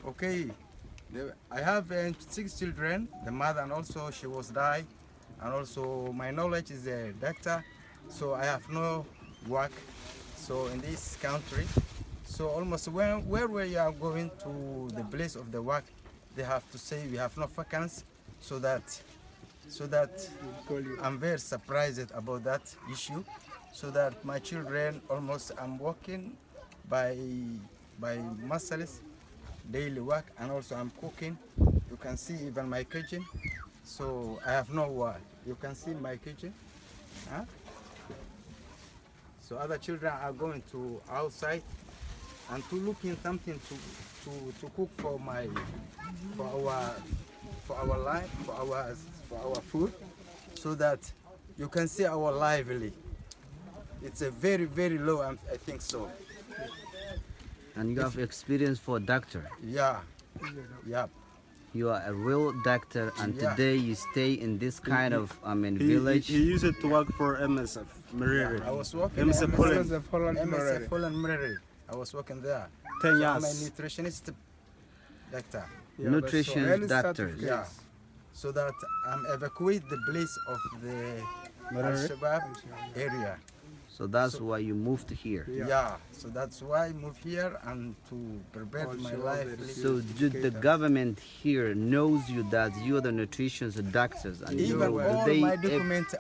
Okay, I have 6 children, the mother, and also she was died, and also my knowledge is a doctor, so I have no work. So in this country, so almost where we are going to the place of the work, they have to say we have no vacancy, so that I'm very surprised about that issue, so that my children almost I'm working by muscles daily work, and also I'm cooking. You can see even my kitchen. So I have no work. You can see my kitchen. Huh? So other children are going to outside and to looking something to cook for my for our life for our food, so that you can see our lively. It's a very low. I think so. And you have experience for doctor. Yeah. Yeah. You are a real doctor, and Yeah. today you stay in this kind of village. He used it to work for MSF Mariri. I was working MSF Holland. MSF Holland Murray. I was working there. 10 So I'm a years. nutritionist doctor. Nutrition doctors. Yeah. So that I'm evacuate the place of the Al-Shabaab area. So that's why you moved here. Yeah. So that's why I moved here and to prepare my life. So the government here knows you that you're the nutrition doctors, and Even all they my documents